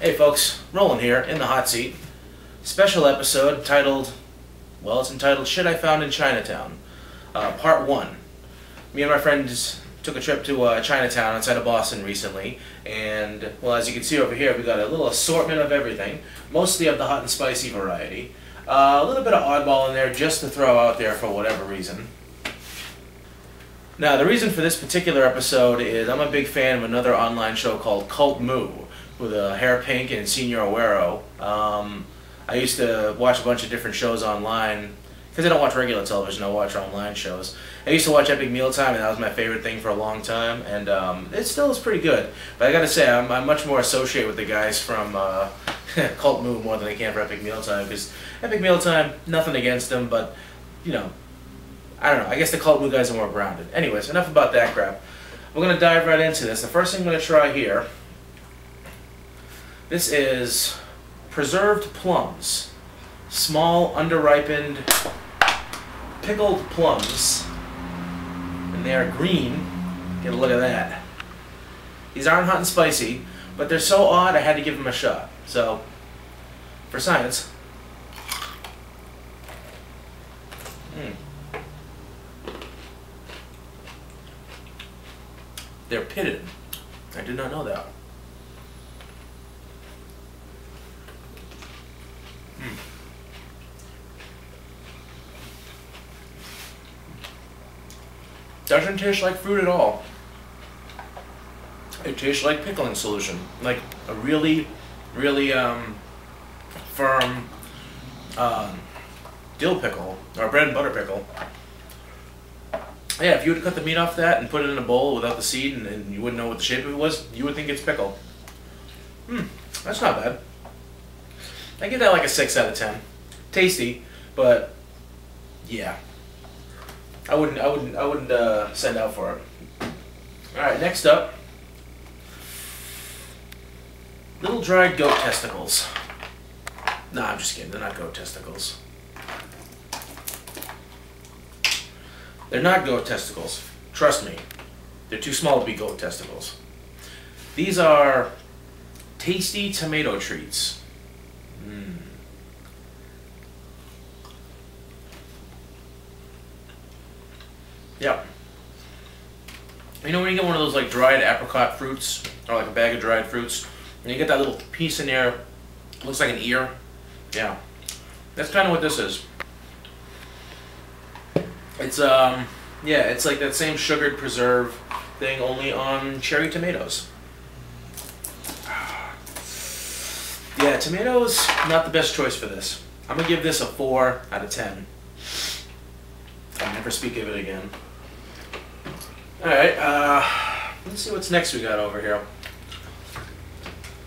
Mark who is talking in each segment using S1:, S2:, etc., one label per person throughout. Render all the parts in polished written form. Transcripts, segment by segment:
S1: Hey folks, Roland here in the hot seat. Special episode titled, well, it's entitled Shit I Found in Chinatown, Part 1. Me and my friends took a trip to Chinatown outside of Boston recently, and, well, as you can see over here, we got a little assortment of everything, mostly of the hot and spicy variety. A little bit of oddball in there just to throw out there for whatever reason. Now, the reason for this particular episode is I'm a big fan of another online show called Cult Moo, with Hair Pink and Senior Aguero. I used to watch a bunch of different shows online, because I don't watch regular television, I watch online shows. I used to watch Epic Mealtime, and that was my favorite thing for a long time, and it still is pretty good. But I gotta say, I'm much more associated with the guys from Cult Moo more than I can for Epic Mealtime, because Epic Mealtime, nothing against them, but, you know, I don't know, I guess the Cult Moo guys are more grounded. Anyways, enough about that crap. We're going to dive right into this. The first thing I'm going to try here, this is preserved plums. Small, underripened, pickled plums. And they are green. Get a look at that. These aren't hot and spicy, but they're so odd I had to give them a shot. So, for science. They're pitted. I did not know that. Doesn't taste like fruit at all. It tastes like pickling solution, like a really, really firm dill pickle or bread and butter pickle. Yeah, if you would cut the meat off that and put it in a bowl without the seed and you wouldn't know what the shape of it was, you would think it's pickle. That's not bad. I give that like a 6 out of 10. Tasty, but yeah. I wouldn't send out for it. Alright, next up. Little dried goat testicles. Nah, I'm just kidding, they're not goat testicles. They're not goat testicles. Trust me. They're too small to be goat testicles. These are tasty tomato treats. Yep. You know when you get one of those like dried apricot fruits, or like a bag of dried fruits, and you get that little piece in there, looks like an ear? Yeah. That's kind of what this is. It's yeah, it's like that same sugared preserve thing, only on cherry tomatoes. Yeah, tomatoes, not the best choice for this. I'm gonna give this a 4 out of 10. I'll never speak of it again. Alright, let's see what's next we got over here.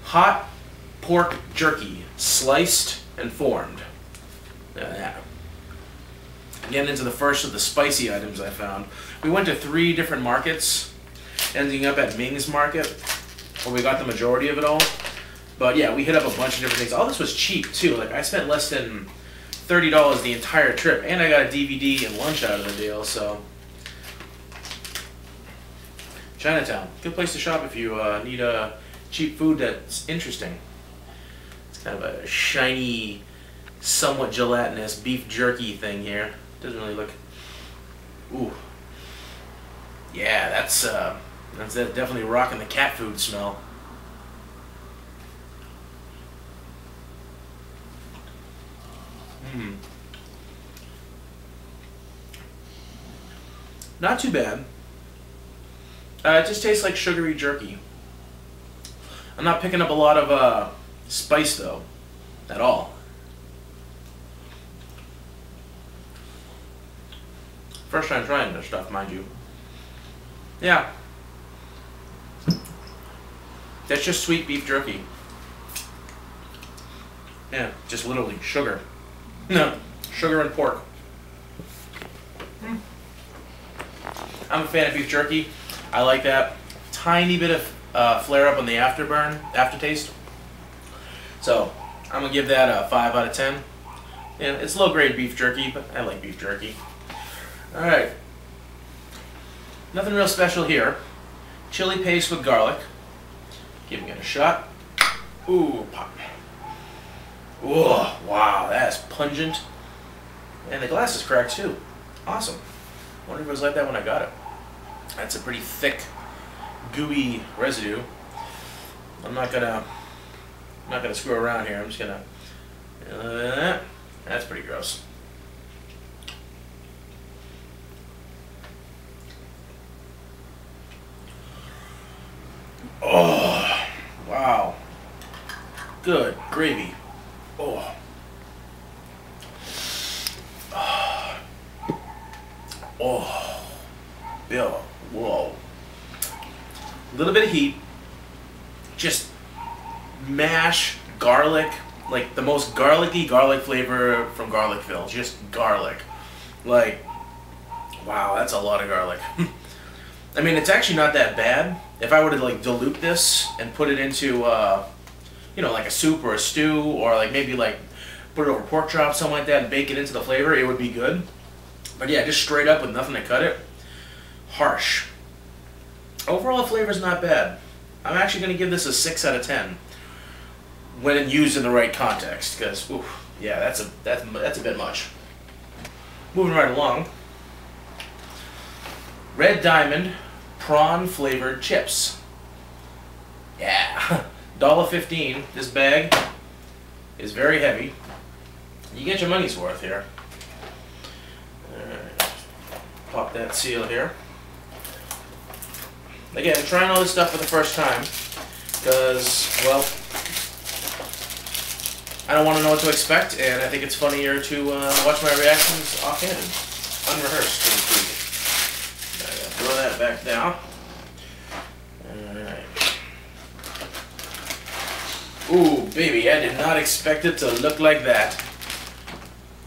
S1: Hot pork jerky, sliced and formed. Look at that. Getting into the first of the spicy items I found. We went to 3 different markets, ending up at Ming's Market, where we got the majority of it all. But yeah, we hit up a bunch of different things. All this was cheap too. Like I spent less than $30 the entire trip, and I got a DVD and lunch out of the deal. So Chinatown, good place to shop if you need cheap food that's interesting. It's kind of a shiny, somewhat gelatinous beef jerky thing here. Doesn't really look. Ooh. Yeah, that's definitely rocking the cat food smell. Not too bad. It just tastes like sugary jerky. I'm not picking up a lot of spice though, at all. First time trying this stuff, mind you. Yeah. That's just sweet beef jerky. Yeah, just literally sugar. No, sugar and pork. I'm a fan of beef jerky. I like that. Tiny bit of flare up on the aftertaste. So, I'm going to give that a 5 out of 10. Yeah, it's low grade beef jerky, but I like beef jerky. Alright. Nothing real special here. Chili paste with garlic. Giving it a shot. Ooh, pop. Oh, wow, that's pungent. And the glass is cracked too. Awesome. Wonder if it was like that when I got it. That's a pretty thick, gooey residue. I'm not gonna screw around here. I'm just gonna. That's pretty gross. Oh, wow. Good gravy. Oh. Oh. Bill. Whoa. A little bit of heat. Just mash, garlic, like the most garlicky garlic flavor from Garlicville. Just garlic. Like, wow, that's a lot of garlic. I mean, it's actually not that bad. If I were to like dilute this and put it into, you know, like a soup or a stew, or like maybe like put it over pork chops, something like that, and bake it into the flavor, it would be good. But yeah, just straight up with nothing to cut it, harsh. Overall, the flavor's not bad. I'm actually going to give this a 6 out of 10 when used in the right context, because, yeah, that's a bit much. Moving right along. Red Diamond prawn flavored chips. Yeah, $1.15. This bag is very heavy. You get your money's worth here. Alright, pop that seal here. Again, I'm trying all this stuff for the first time because, well, I don't want to know what to expect, and I think it's funnier to watch my reactions offhanded, unrehearsed, so to speak. Throw that back down. Alright. Ooh, baby, I did not expect it to look like that.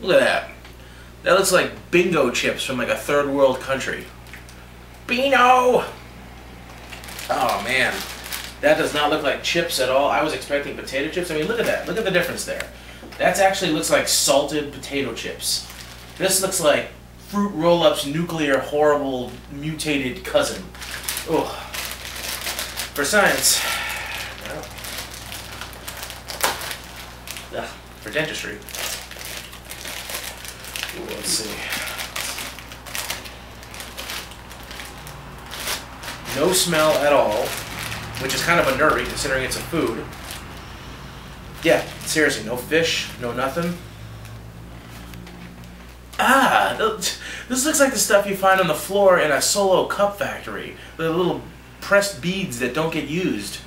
S1: Look at that. That looks like bingo chips from like a third world country. Beano! Oh man, that does not look like chips at all. I was expecting potato chips. I mean, look at that. Look at the difference there. That actually looks like salted potato chips. This looks like Fruit Roll-Up's nuclear, horrible, mutated cousin. Oh, for science. Well, for dentistry. Ooh, let's see. No smell at all, which is kind of unnerving considering it's a food. Yeah, seriously, no fish, no nothing. Ah, this looks like the stuff you find on the floor in a Solo cup factory. The little pressed beads that don't get used.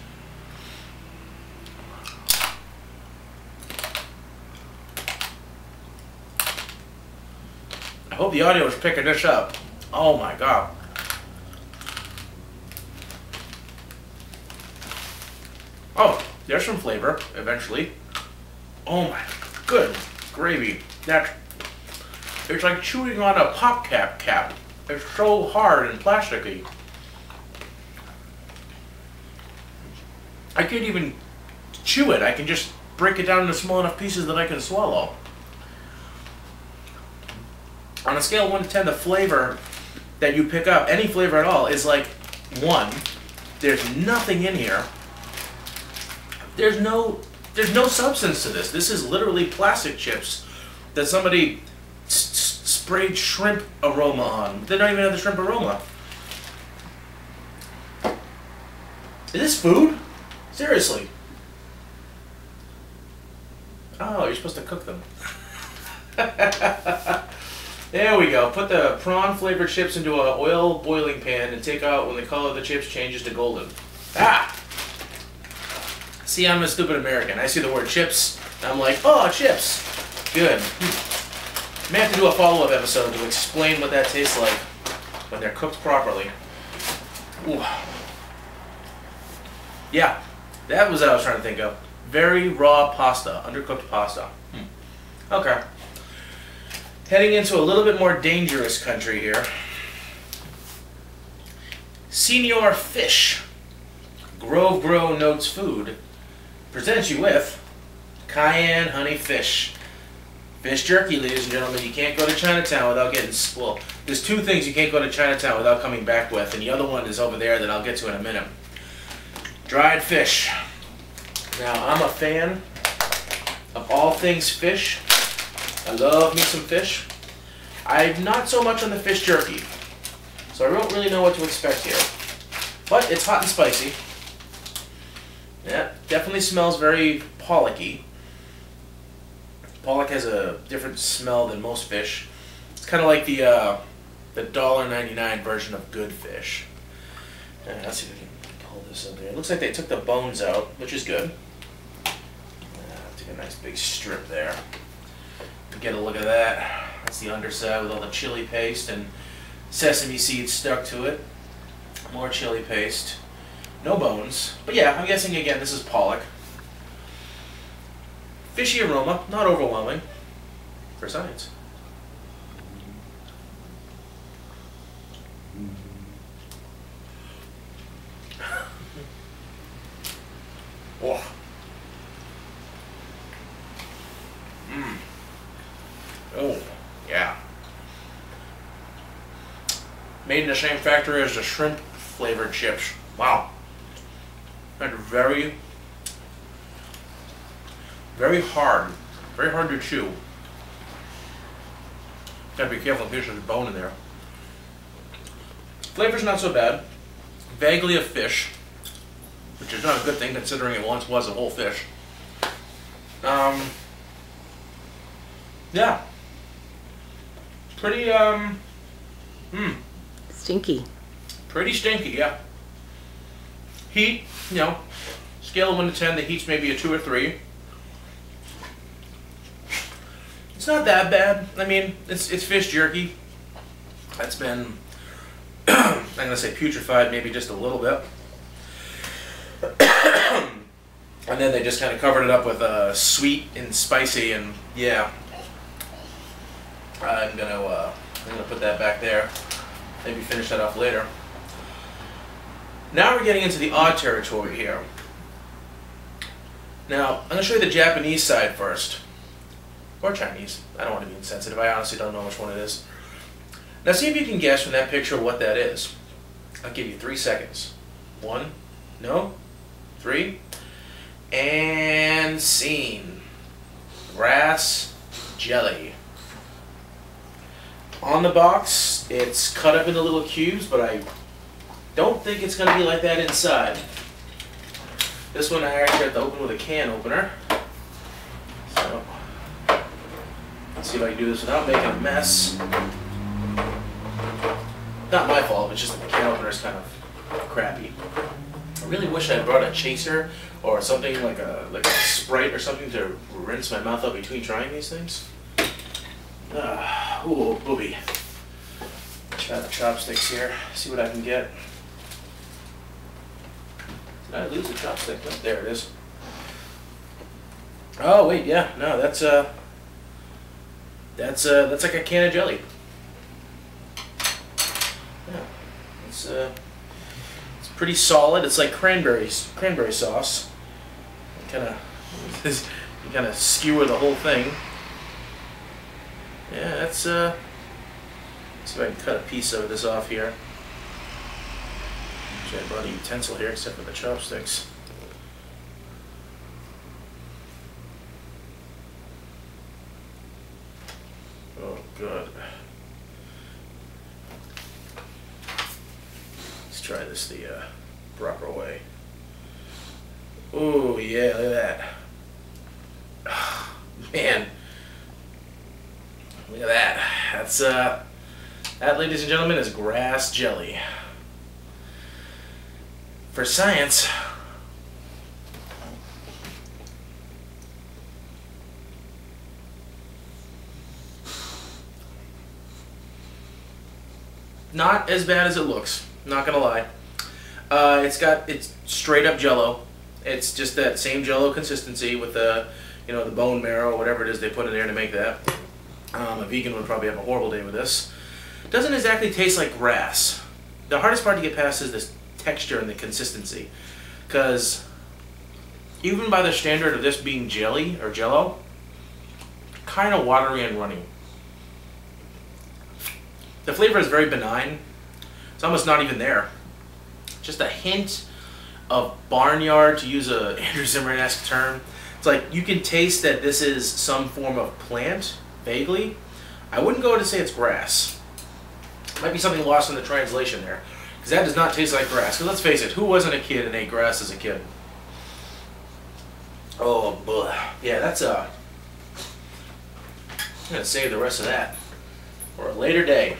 S1: I hope the audio is picking this up. Oh my god. Oh, there's some flavor, eventually. Oh my good gravy. It's like chewing on a pop cap. It's so hard and plasticky. I can't even chew it. I can just break it down into small enough pieces that I can swallow. On a scale of 1 to 10, the flavor that you pick up, any flavor at all, is like 1. There's nothing in here. There's no substance to this. This is literally plastic chips that somebody sprayed shrimp aroma on. They don't even have the shrimp aroma. Is this food? Seriously. Oh, you're supposed to cook them. There we go. Put the prawn flavored chips into an oil boiling pan and take out when the color of the chips changes to golden. Ah! See, I'm a stupid American. I see the word chips, and I'm like, oh, chips. Good. May have to do a follow-up episode to explain what that tastes like when they're cooked properly. Ooh. Yeah, that was what I was trying to think of. Very raw pasta, undercooked pasta. Okay. Heading into a little bit more dangerous country here. Senior Fish, Grove Grow Notes Food, presents you with cayenne honey fish. Fish jerky, ladies and gentlemen. You can't go to Chinatown without getting, well, there's 2 things you can't go to Chinatown without coming back with, and the other one is over there that I'll get to in a minute. Dried fish. Now, I'm a fan of all things fish. I love me some fish. I'm not so much on the fish jerky, so I don't really know what to expect here. But it's hot and spicy. Yeah, definitely smells very pollocky. Pollock has a different smell than most fish. It's kind of like the $1.99 version of good fish. Let's see if we can pull this up there. It looks like they took the bones out, which is good. Take a nice big strip there. Get a look at that. That's the underside with all the chili paste and sesame seeds stuck to it. More chili paste. No bones. But yeah, I'm guessing again this is pollock. Fishy aroma, not overwhelming. For science. Oh. Oh, yeah. Made in the same factory as the shrimp flavored chips. Wow. And very hard. Very hard to chew. Gotta be careful in case there's bone in there. Flavor's not so bad. Vaguely of fish, which is not a good thing considering it once was a whole fish. Yeah. Pretty,
S2: Stinky.
S1: Pretty stinky, yeah. Heat, you know, scale of 1 to 10, the heat's maybe a 2 or 3. It's not that bad. I mean, it's fish jerky. That's been, I'm going to say putrefied maybe just a little bit. And then they just kind of covered it up with sweet and spicy, and yeah. I'm gonna put that back there. Maybe finish that off later. Now we're getting into the odd territory here. Now, I'm gonna show you the Japanese side first. Or Chinese. I don't want to be insensitive. I honestly don't know which one it is. Now see if you can guess from that picture what that is. I'll give you 3 seconds. 1, no, 3, and scene. Grass jelly. On the box, it's cut up into little cubes, but I don't think it's going to be like that inside. This one I actually have to open with a can opener. So, let's see if I can do this without making a mess. Not my fault, it's just that the can opener is kind of crappy. I really wish I had brought a chaser or something like a Sprite or something to rinse my mouth out between trying these things. Ooh, booby. Try the chopsticks here, see what I can get. Did I lose the chopstick? Oh, there it is. Oh wait, yeah, no, that's like a can of jelly. Yeah, it's pretty solid. It's like cranberry sauce. You kind of skewer the whole thing. Yeah, that's let's see if I can cut a piece of this off here. Actually, I brought a utensil here except for the chopsticks. Oh, good. Let's try this the proper way. Oh yeah, look at that. Man. Look at that. That's that, ladies and gentlemen, is grass jelly. For science. Not as bad as it looks, not gonna lie. It's straight up Jello. It's just that same Jello consistency with the the bone marrow, whatever it is they put in there to make that. A vegan would probably have a horrible day with this. Doesn't exactly taste like grass. The hardest part to get past is this texture and the consistency, because even by the standard of this being jelly or Jello, kind of watery and runny. The flavor is very benign. It's almost not even there. Just a hint of barnyard, to use a Andrew Zimmern-esque term. It's like you can taste that this is some form of plant, vaguely. I wouldn't go to say it's grass. Might be something lost in the translation there, because that does not taste like grass. Because let's face it, who wasn't a kid and ate grass as a kid? Oh, bleh. Yeah, that's I'm gonna save the rest of that for a later day.